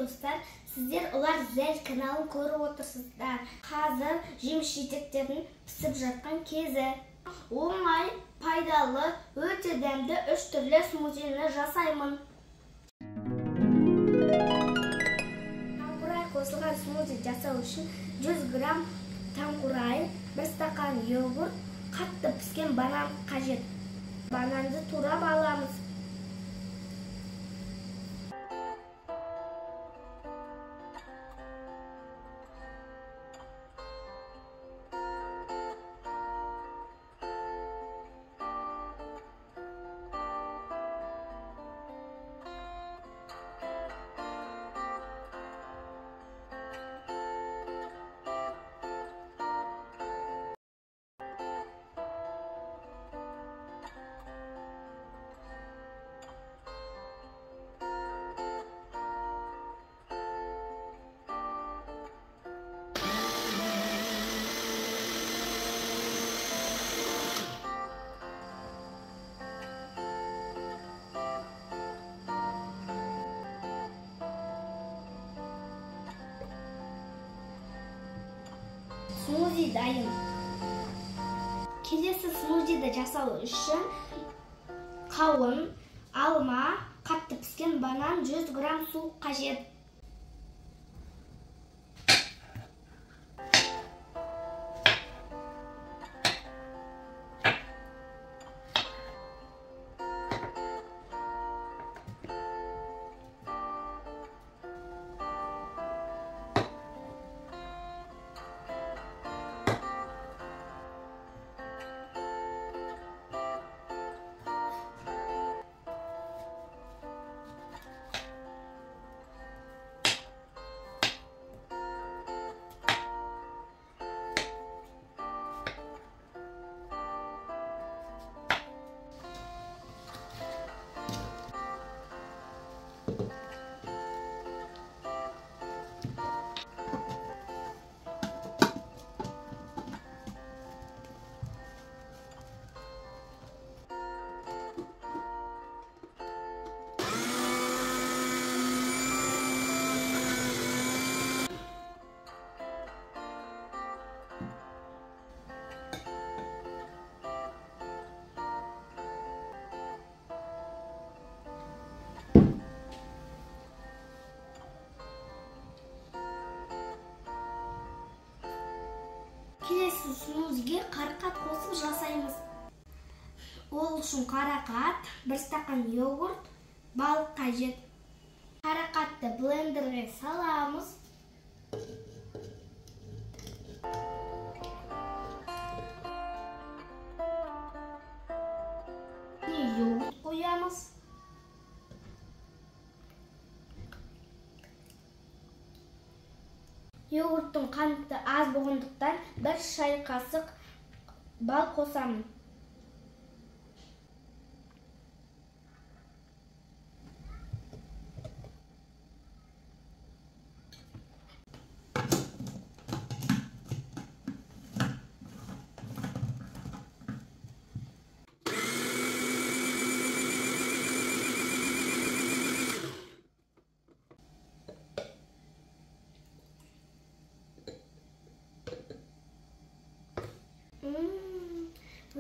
dostlar, sizler Ular Güzel kanalın ko'rib o'tirsizlar. Hazır jemиш-yecheklerin pishib жатқан kezi. Oңай, пайдалы, өте дәмді 3 түрлі смузини жасаймын. Таңқурай қосылған смузи жасау үшін 100 грамм таңқурай, 1 стакан йогурт, қатты піскен банан қажет. Бананды турап аламыз. Смузи дайын. Келесі смузиді жасау үшін қауын, алма, қатты піскен банан, 100 грамм су қажет. Келесі смузиге қарақат қосып жасаймыз. Ол үшін қарақат, 1 стакан йогурт, балық қажет. Қарақатты блендерге саламыз. Йогурт қоямыз. Йогурттың қанты аз болғандықтан 1 шай қасық бал қосамын.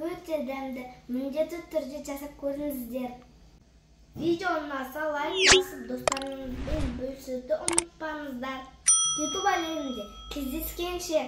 Өте дәмді, міндетті түрде жасап көріңіздер. Видеоны ұнаса лайк басып, достарыңызбен бөлісуді ұмытпаңыздар. YouTube әлемінде кездескенше.